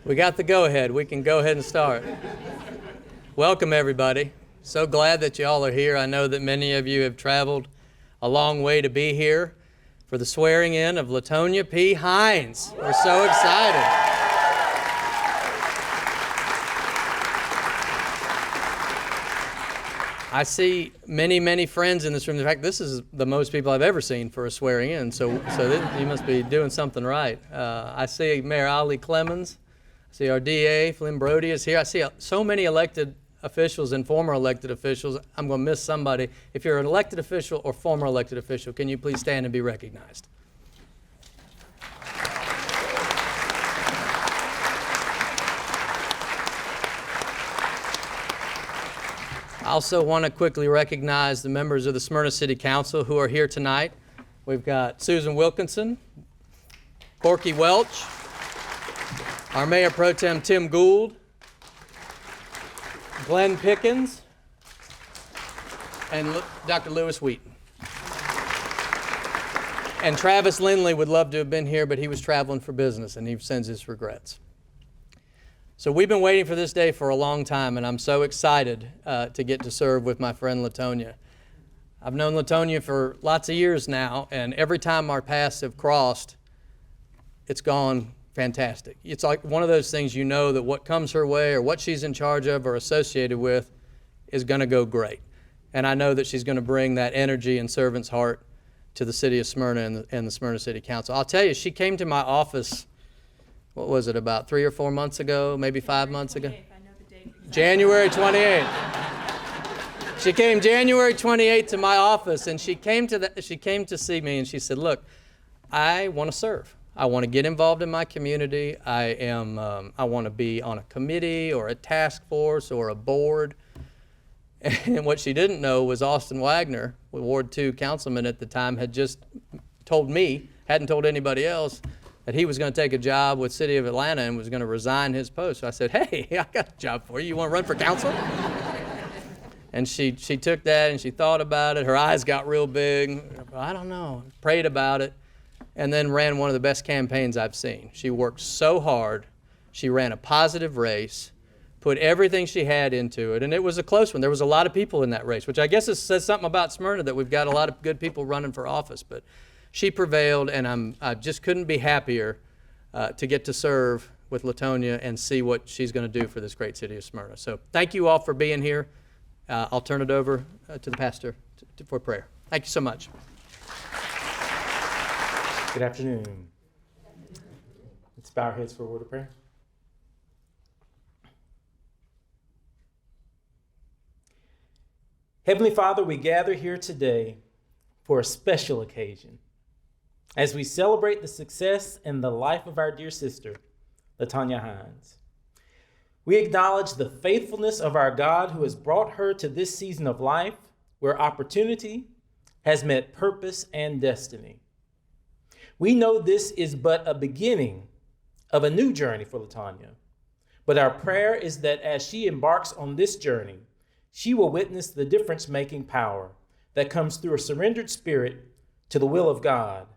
We got the go-ahead. We can go ahead and start. Welcome, everybody. So glad that you all are here. I know that many of you have traveled a long way to be here for the swearing in of Latonia P. Hines. We're so excited. I see many, many friends in this room. In fact, this is the most people I've ever seen for a swearing in, so you must be doing something right. I see Mayor Ali Clemens. I see our DA, Flynn Brody, is here. I see so many elected officials and former elected officials. I'm going to miss somebody. If you're an elected official or former elected official, can you please stand and be recognized? I also want to quickly recognize the members of the Smyrna City Council who are here tonight. We've got Susan Wilkinson, Corky Welch, our Mayor Pro Tem Tim Gould, Glenn Pickens, and Dr. Lewis Wheaton. And Travis Lindley would love to have been here, but he was traveling for business, and he sends his regrets. So we've been waiting for this day for a long time, and I'm so excited to get to serve with my friend Latonia. I've known Latonia for lots of years now, and every time our paths have crossed, it's gone fantastic. It's like one of those things, you know that what comes her way or what she's in charge of or associated with is going to go great. And I know that she's going to bring that energy and servant's heart to the city of Smyrna and the Smyrna City Council. I'll tell you, she came to my office, what was it, about 3 or 4 months ago, maybe 5 months ago? I know the date. January 28th. She came January 28th to my office, and she came to see me, and she said, "Look, I want to serve. I want to get involved in my community. I want to be on a committee or a task force or a board." And what she didn't know was Austin Wagner, Ward 2 councilman at the time, had just told me, hadn't told anybody else, that he was going to take a job with City of Atlanta and was going to resign his post. So I said, "Hey, I got a job for you. You want to run for council?" And she took that and she thought about it. Her eyes got real big. I don't know. Prayed about it. And then ran one of the best campaigns I've seen. She worked so hard. She ran a positive race, put everything she had into it, and it was a close one. There was a lot of people in that race, which I guess says something about Smyrna, that we've got a lot of good people running for office. But she prevailed, and I just couldn't be happier to get to serve with Latonia and see what she's going to do for this great city of Smyrna. So thank you all for being here. I'll turn it over to the pastor for prayer. Thank you so much. Good afternoon. Let's bow our heads for a word of prayer. Heavenly Father, we gather here today for a special occasion as we celebrate the success and the life of our dear sister, Latonia Hines. We acknowledge the faithfulness of our God who has brought her to this season of life where opportunity has met purpose and destiny. We know this is but a beginning of a new journey for Latonia, but our prayer is that as she embarks on this journey, she will witness the difference-making power that comes through a surrendered spirit to the will of God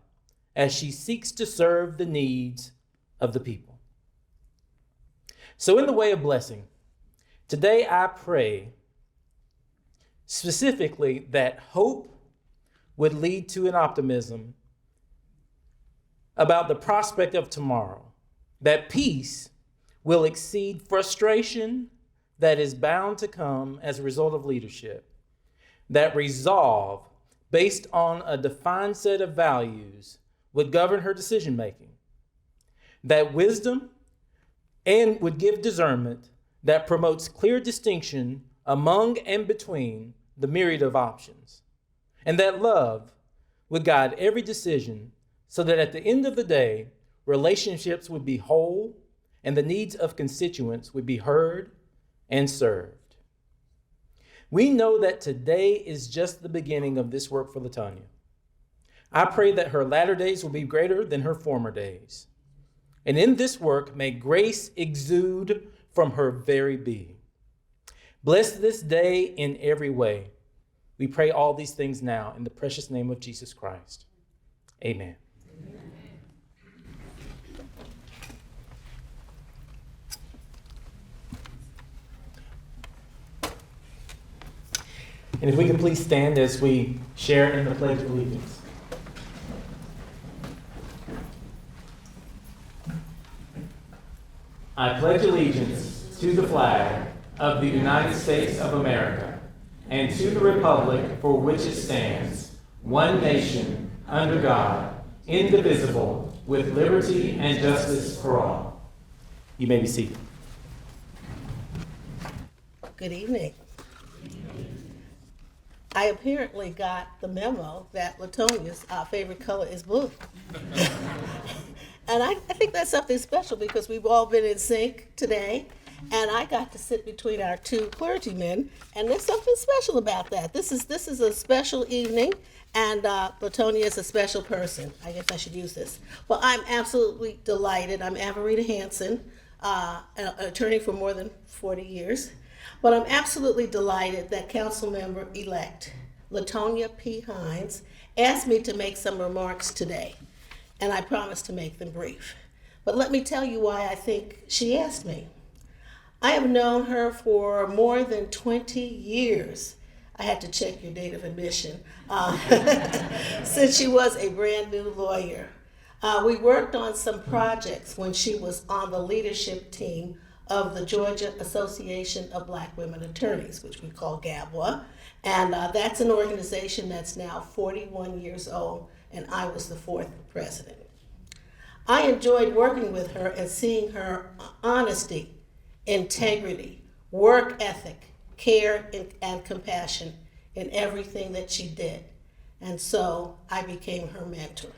as she seeks to serve the needs of the people. So in the way of blessing, today I pray specifically that hope would lead to an optimism about the prospect of tomorrow, that peace will exceed frustration that is bound to come as a result of leadership, that resolve based on a defined set of values would govern her decision-making, that wisdom and would give discernment that promotes clear distinction among and between the myriad of options, and that love would guide every decision so that at the end of the day, relationships would be whole and the needs of constituents would be heard and served. We know that today is just the beginning of this work for Latonia. I pray that her latter days will be greater than her former days. And in this work, may grace exude from her very being. Bless this day in every way. We pray all these things now in the precious name of Jesus Christ. Amen. And if we could please stand as we share in the Pledge of Allegiance. I pledge allegiance to the flag of the United States of America and to the republic for which it stands, one nation, under God, indivisible, with liberty and justice for all. You may be seated. Good evening. I apparently got the memo that Latonia's favorite color is blue. And I think that's something special because we've all been in sync today. And I got to sit between our two clergymen, and there's something special about that. This is a special evening, and Latonia is a special person. I guess I should use this. Well, I'm absolutely delighted. I'm Averita Hansen, an attorney for more than 40 years. But I'm absolutely delighted that Councilmember-elect Latonia P. Hines asked me to make some remarks today, and I promise to make them brief. But let me tell you why I think she asked me. I have known her for more than 20 years. I had to check your date of admission. Since she was a brand new lawyer. We worked on some projects when she was on the leadership team of the Georgia Association of Black Women Attorneys, which we call GABWA. And that's an organization that's now 41 years old, and I was the fourth president. I enjoyed working with her and seeing her honesty, integrity, work ethic, care, and compassion in everything that she did. And so I became her mentor.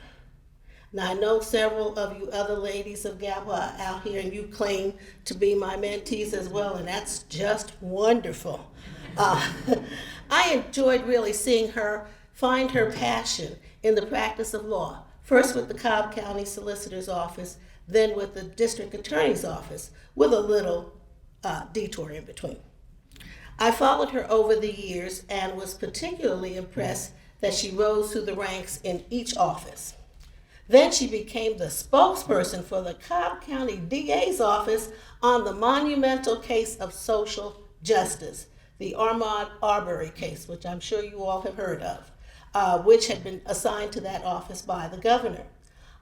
Now, I know several of you other ladies of GABWA out here, and you claim to be my mentees as well, and that's just wonderful. I enjoyed really seeing her find her passion in the practice of law, first with the Cobb County Solicitor's Office, then with the District Attorney's Office, with a little detour in between. I followed her over the years and was particularly impressed that she rose through the ranks in each office. Then she became the spokesperson for the Cobb County DA's office on the monumental case of social justice, the Ahmaud Arbery case, which I'm sure you all have heard of, which had been assigned to that office by the governor.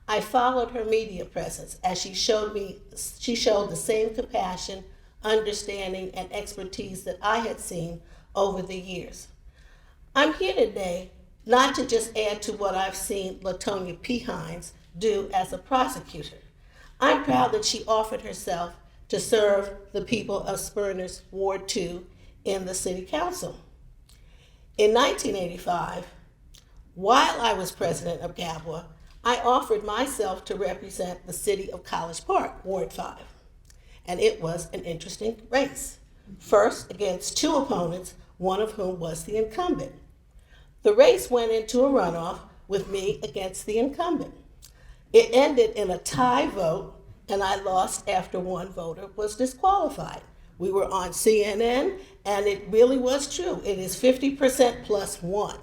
I followed her media presence as she showed the same compassion, understanding, and expertise that I had seen over the years. I'm here today not to just add to what I've seen Latonia P. Hines do as a prosecutor. I'm proud that she offered herself to serve the people of Smyrna's Ward 2 in the City Council. In 1985, while I was president of GABWA, I offered myself to represent the city of College Park, Ward 5. And it was an interesting race. First, against two opponents, one of whom was the incumbent. The race went into a runoff with me against the incumbent. It ended in a tie vote, and I lost after one voter was disqualified. We were on CNN, and it really was true. It is 50% plus one.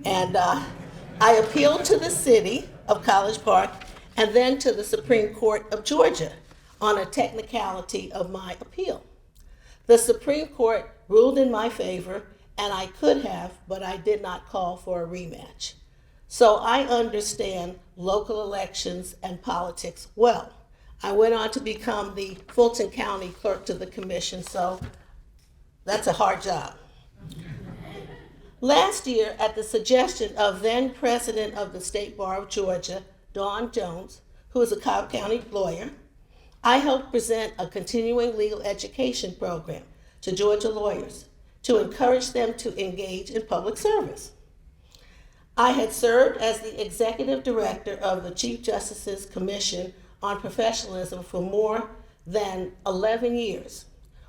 And I appealed to the city of College Park and then to the Supreme Court of Georgia on a technicality of my appeal. The Supreme Court ruled in my favor, and I could have, but I did not call for a rematch. So I understand local elections and politics well. I went on to become the Fulton County Clerk to the Commission, so that's a hard job. Last year, at the suggestion of then President of the State Bar of Georgia, Dawn Jones, who is a Cobb County lawyer, I helped present a continuing legal education program to Georgia lawyers to encourage them to engage in public service. I had served as the executive director of the Chief Justice's Commission on Professionalism for more than 11 years,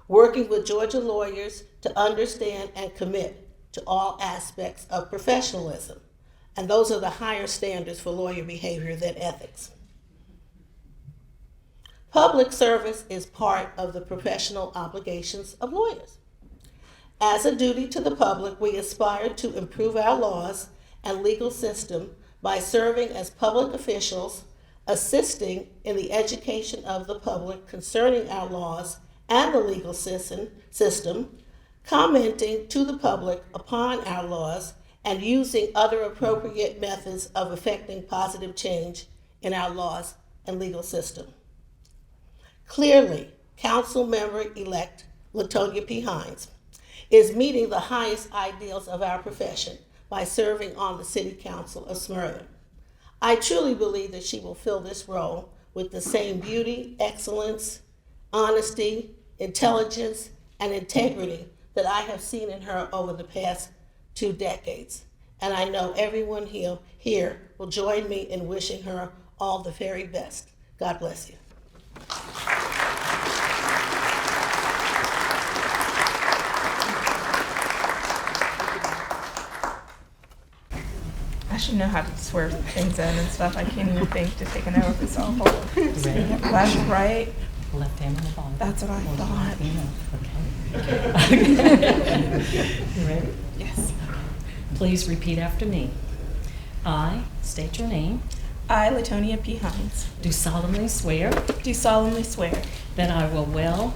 working with Georgia lawyers to understand and commit to all aspects of professionalism. And those are the higher standards for lawyer behavior than ethics. Public service is part of the professional obligations of lawyers. As a duty to the public, we aspire to improve our laws and legal system by serving as public officials, assisting in the education of the public concerning our laws and the legal system, commenting to the public upon our laws, and using other appropriate methods of effecting positive change in our laws and legal system. Clearly, Council Member-elect Latonia P. Hines is meeting the highest ideals of our profession by serving on the City Council of Smyrna. I truly believe that she will fill this role with the same beauty, excellence, honesty, intelligence, and integrity that I have seen in her over the past 2 decades. And I know everyone here will join me in wishing her all the very best. God bless you. I should know how to swear things in and stuff. I can't even think to take an oath. It's awful. Left, right. Left hand on the Bible. That's what I thought. Okay. You ready? Yes. Please repeat after me. I state your name. I, Latonia P. Hines, Do solemnly swear do solemnly swear that I will well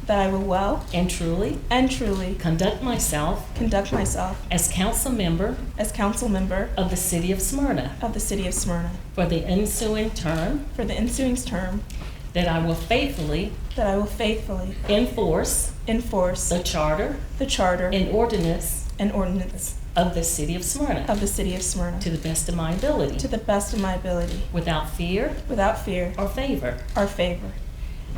that I will well and truly and truly conduct myself conduct myself as council member as council member of the City of Smyrna of the City of Smyrna for the ensuing term, for the ensuing term, that I will faithfully that I will faithfully enforce enforce the charter the charter and ordinance and ordinance of the City of Smyrna of the City of Smyrna to the best of my ability, to the best of my ability, without fear without fear or favor, or favor,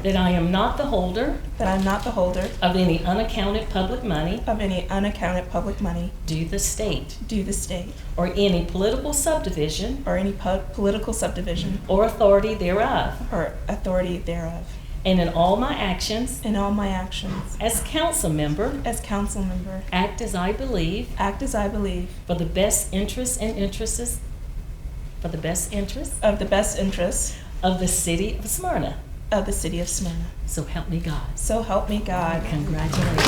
that I am not the holder that I am not the holder of any unaccounted public money of any unaccounted public money due the state, due the state, or any political subdivision or any political subdivision or authority thereof, or authority thereof, and in all my actions in all my actions as council member as council member act as I believe act as I believe for the best interests and interests for the best interests of the best interests of the City of Smyrna. of the City of Smyrna. So help me God. So help me God. Congratulations.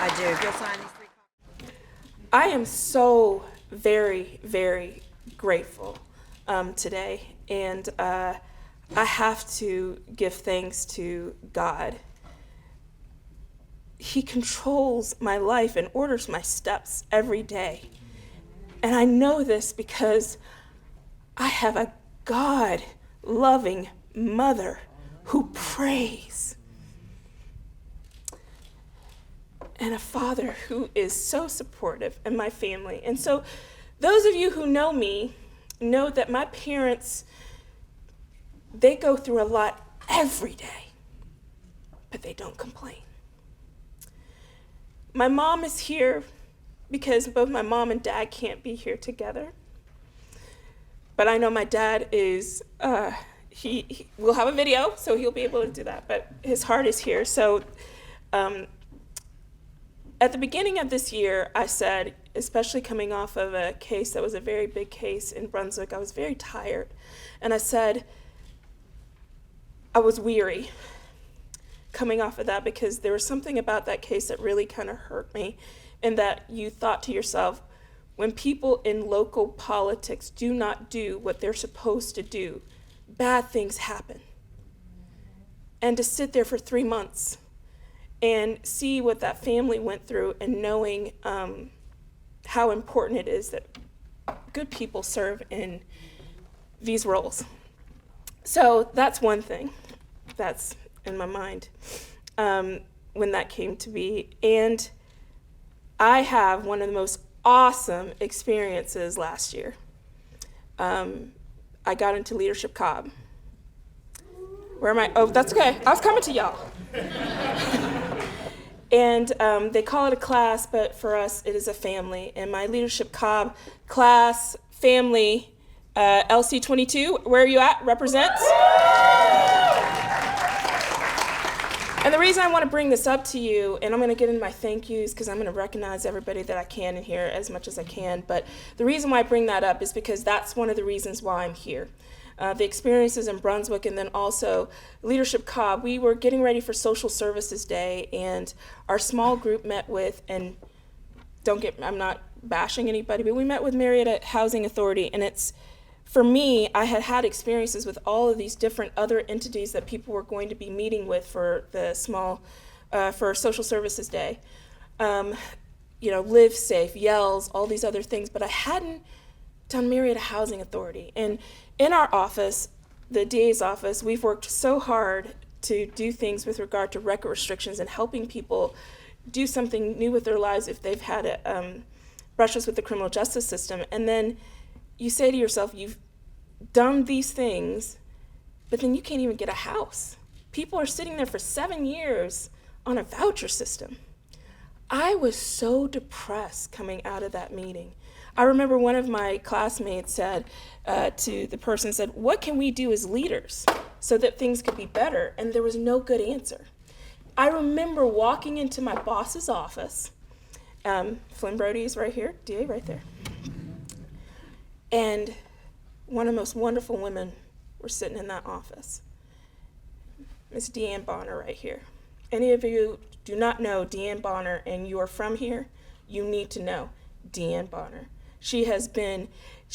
I do. You'll sign these 3 copies. I am so very, very grateful today, and I have to give thanks to God. He controls my life and orders my steps every day. And I know this because I have a God-loving mother who prays, and a father who is so supportive, and my family. And so those of you who know me know that my parents, they go through a lot every day, but they don't complain. My mom is here because both my mom and dad can't be here together. But I know my dad is, he will have a video, so he'll be able to do that, but his heart is here. So at the beginning of this year, I said, especially coming off of a case that was a very big case in Brunswick, I was very tired. And I said, I was weary coming off of that because there was something about that case that really kind of hurt me, and that you thought to yourself, when people in local politics do not do what they're supposed to do, bad things happen. And to sit there for 3 months and see what that family went through, and knowing how important it is that good people serve in these roles. So that's one thing that's in my mind when that came to be. And I have one of the most awesome experiences last year. I got into Leadership Cobb. Where am I? Oh, that's okay. I was coming to y'all. And they call it a class, but for us, it is a family. And my Leadership Cobb class, family, LC22, where are you at? Represents. And the reason I want to bring this up to you, and I'm going to get into my thank yous because I'm going to recognize everybody that I can in here as much as I can, but the reason why I bring that up is because that's one of the reasons why I'm here. The experiences in Brunswick, and then also Leadership Cobb. We were getting ready for Social Services Day, and our small group met with and I'm not bashing anybody, but we met with Marietta Housing Authority, and for me, I had experiences with all of these different other entities that people were going to be meeting with for the for Social Services Day. Live Safe, Yells, all these other things, but I hadn't done Marietta Housing Authority. And in our office, the DA's office, we've worked so hard to do things with regard to record restrictions and helping people do something new with their lives if they've had brushes with the criminal justice system. And then you say to yourself, you've done these things, but then you can't even get a house. People are sitting there for 7 years on a voucher system. I was so depressed coming out of that meeting. I remember one of my classmates said to the person, said, what can we do as leaders so that things could be better? And there was no good answer. I remember walking into my boss's office. Flynn Brody is right here, DA right there. And one of the most wonderful women were sitting in that office. Miss Deanne Bonner right here. Any of you do not know Deanne Bonner and you are from here, you need to know Deanne Bonner. She has been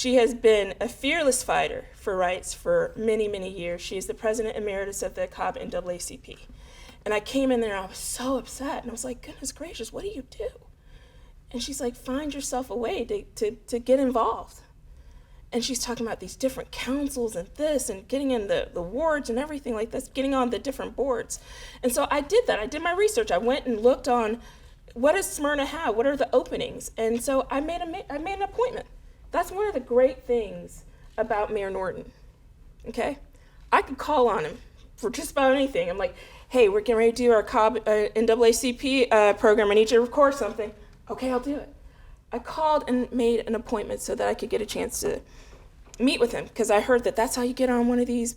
a fearless fighter for rights for many, many years. She is the president emeritus of the COB NAACP. And I came in there and I was so upset. And I was like, goodness gracious, what do you do? And she's like, find yourself a way to get involved. And she's talking about these different councils and this and getting in the wards and everything like this, getting on the different boards. And so I did that. I did my research. I went and looked on what does Smyrna have? What are the openings? And so I made an appointment. That's one of the great things about Mayor Norton, okay? I could call on him for just about anything. I'm like, hey, we're getting ready to do our COB NAACP program. I need you to record something. Okay, I'll do it. I called and made an appointment so that I could get a chance to meet with him, because I heard that that's how you get on one of these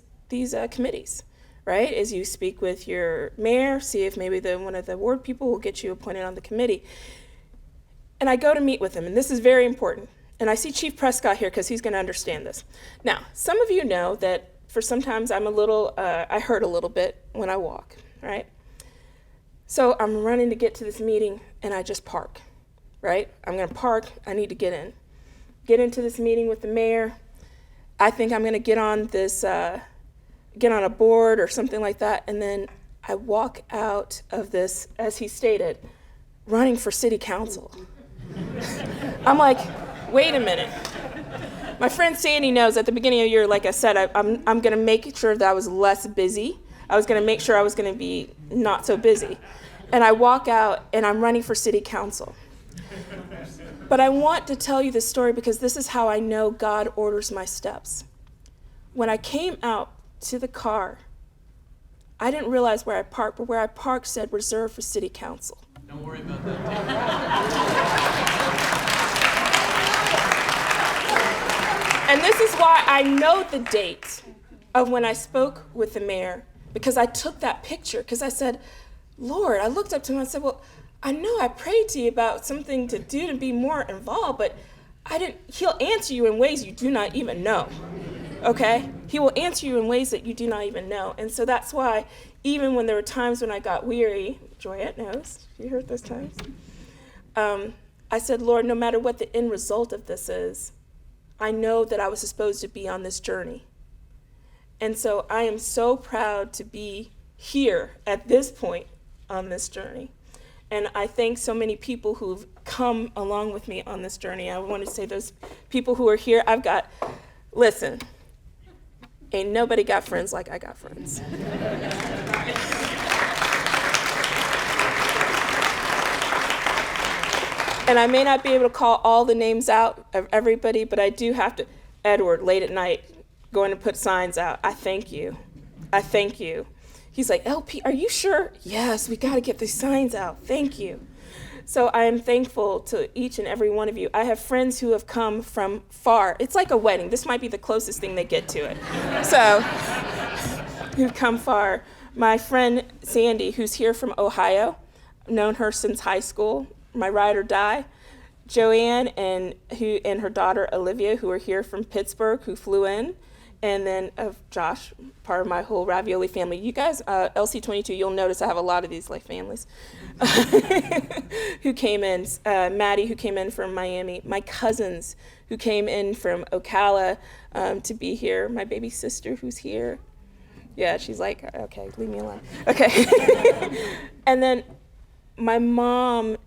committees, right? Is you speak with your mayor, see if maybe one of the ward people will get you appointed on the committee. And I go to meet with him, and this is very important. And I see Chief Prescott here because he's going to understand this. Now, some of you know that for sometimes I'm I hurt a little bit when I walk, right? So I'm running to get to this meeting, and I just park. Right? I'm going to park. I need to get into this meeting with the mayor. I think I'm going to get on a board or something like that. And then I walk out of this, as he stated, running for city council. I'm like, wait a minute. My friend Sandy knows at the beginning of the year, like I said, I'm going to make sure that I was less busy. I was going to make sure I was going to be not so busy. And I walk out and I'm running for city council. But I want to tell you this story because this is how I know God orders my steps. When I came out to the car, I didn't realize where I parked, but where I parked said reserved for city council. Don't worry about that. And this is why I know the date of when I spoke with the mayor, because I took that picture, because I said, Lord, I looked up to him and I said, well, I know I prayed to you about something to do to be more involved, but he'll answer you in ways you do not even know, okay? He will answer you in ways that you do not even know. And so that's why even when there were times when I got weary, Joyette knows, you heard those times, I said, Lord, no matter what the end result of this is, I know that I was supposed to be on this journey. And so I am so proud to be here at this point on this journey. And I thank so many people who've come along with me on this journey. I want to say those people who are here, listen, ain't nobody got friends like I got friends. And I may not be able to call all the names out of everybody, but I do have to. Edward, late at night, going to put signs out. I thank you. I thank you. He's like, LP, are you sure? Yes, we got to get these signs out. Thank you. So I am thankful to each and every one of you. I have friends who have come from far. It's like a wedding. This might be the closest thing they get to it. So, who come far. My friend Sandy, who's here from Ohio, I've known her since high school, my ride or die. Joanne and her daughter Olivia, who are here from Pittsburgh, who flew in. and then of Josh, part of my whole ravioli family. You guys, LC22, you'll notice I have a lot of these like families who came in. Maddie, who came in from Miami. My cousins, who came in from Ocala to be here. My baby sister, who's here. Yeah, she's like, okay, leave me alone. Okay. And then my mom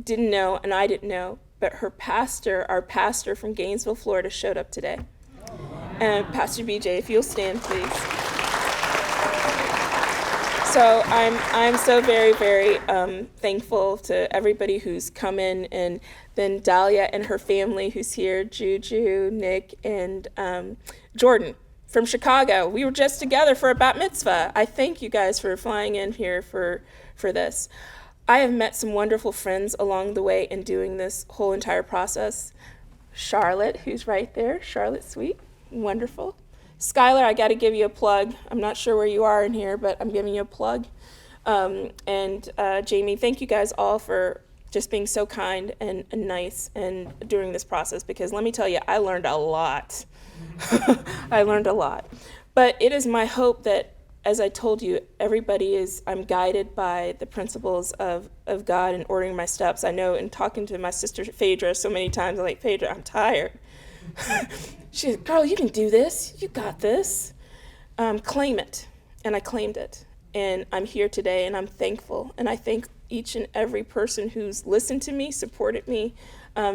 didn't know, and I didn't know, but her pastor, our pastor from Gainesville, Florida, showed up today. And Pastor BJ, if you'll stand, please. So I'm so very, very thankful to everybody who's come in, and then Dahlia and her family who's here, Juju, Nick, and Jordan from Chicago. We were just together for a bat mitzvah. I thank you guys for flying in here for this. I have met some wonderful friends along the way in doing this whole entire process. Charlotte, who's right there, Charlotte Sweet, wonderful. Skylar, I got to give you a plug. I'm not sure where you are in here, but I'm giving you a plug. And Jamie, thank you guys all for just being so kind and nice and during this process, because let me tell you, I learned a lot. I learned a lot. But it is my hope that, as I told you, I'm guided by the principles of God and ordering my steps. I know in talking to my sister Phaedra so many times, I'm like, Phaedra, I'm tired. She said, girl, you can do this. You got this. Claim it. And I claimed it. And I'm here today, and I'm thankful. And I thank each and every person who's listened to me, supported me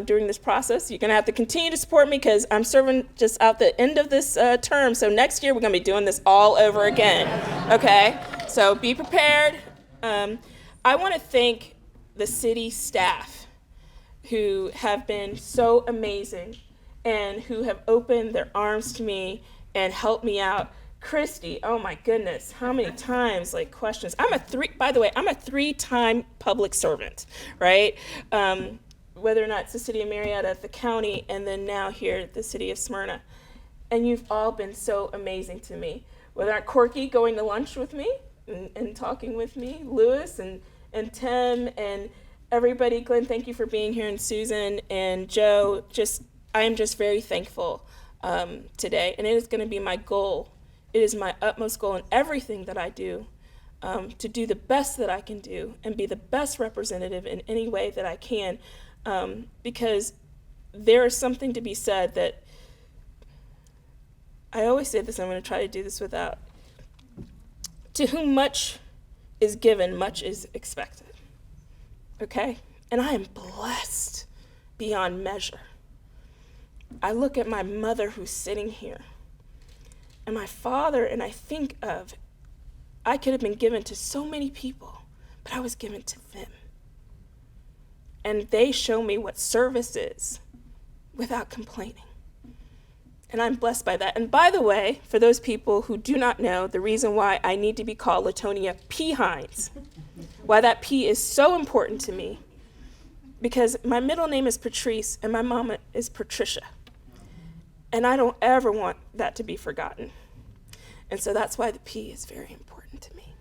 during this process. You're going to have to continue to support me because I'm serving just out the end of this term. So next year, we're going to be doing this all over again. Okay? So be prepared. I want to thank the city staff who have been so amazing and who have opened their arms to me and helped me out. Christy, oh my goodness, how many times, like, questions. By the way, I'm a 3-time public servant, right? Whether or not it's the city of Marietta, the county, and then now here, the city of Smyrna. And you've all been so amazing to me. Whether or not Corky going to lunch with me and talking with me, Lewis and Tim and everybody, Glenn, thank you for being here, and Susan and Joe, I am just very thankful today. And it is going to be my goal. It is my utmost goal in everything that I do, to do the best that I can do and be the best representative in any way that I can, because there is something to be said that, I always say this, I'm going to try to do this without, to whom much is given, much is expected, okay? And I am blessed beyond measure. I look at my mother who's sitting here, and my father, and I think of, I could have been given to so many people, but I was given to them. And they show me what service is without complaining. And I'm blessed by that. And by the way, for those people who do not know, the reason why I need to be called Latonia P. Hines, why that P is so important to me, because my middle name is Patrice and my mama is Patricia. And I don't ever want that to be forgotten. And so that's why the P is very important to me.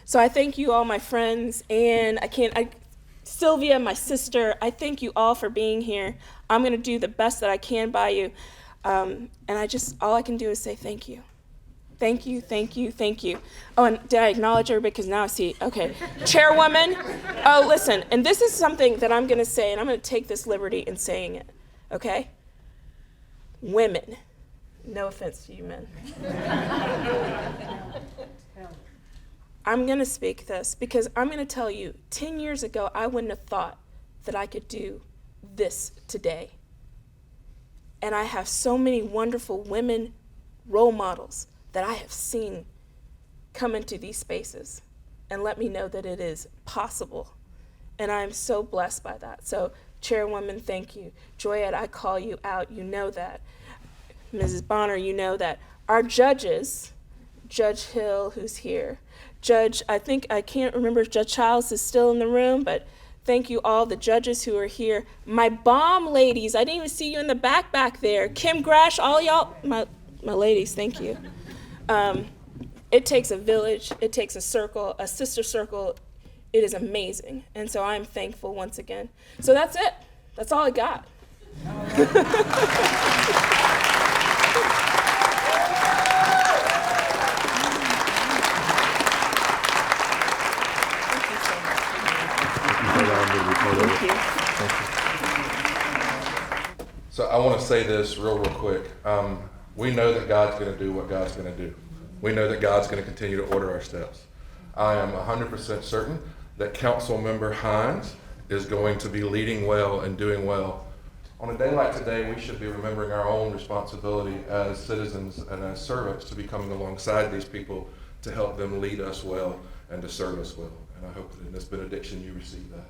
So I thank you all, my friends, and Sylvia, my sister, I thank you all for being here. I'm gonna do the best that I can by you. And all I can do is say thank you. Thank you, thank you, thank you. Oh, and did I acknowledge her? Because now I see, okay. Chairwoman, oh, listen, and this is something that I'm gonna say, and I'm gonna take this liberty in saying it, okay? Women, no offense to you men. I'm gonna speak this because I'm gonna tell you, 10 years ago, I wouldn't have thought that I could do this today. And I have so many wonderful women role models that I have seen come into these spaces and let me know that it is possible. And I'm so blessed by that. So, Chairwoman, thank you. Joyette, I call you out, you know that. Mrs. Bonner, you know that. Our judges, Judge Hill, who's here. I can't remember if Judge Childs is still in the room, but thank you all, the judges who are here. My bomb ladies, I didn't even see you in the back there. Kim Grash, all y'all, my ladies, thank you. It takes a village, it takes a circle, a sister circle. It is amazing. And so I'm thankful once again. So that's it. That's all I got. So I want to say this real quick. We know that God's going to do what God's going to do. We know that God's going to continue to order our steps. I am 100% certain that Council Member Hines is going to be leading well and doing well. On a day like today, we should be remembering our own responsibility as citizens and as servants to be coming alongside these people to help them lead us well and to serve us well. And I hope that in this benediction you receive that.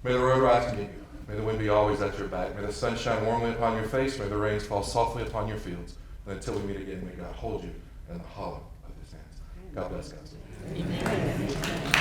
May the road rise to meet you. May the wind be always at your back. May the sun shine warmly upon your face. May the rains fall softly upon your fields. And until we meet again, may God hold you in the hollow of his hands. God bless, guys. Amen.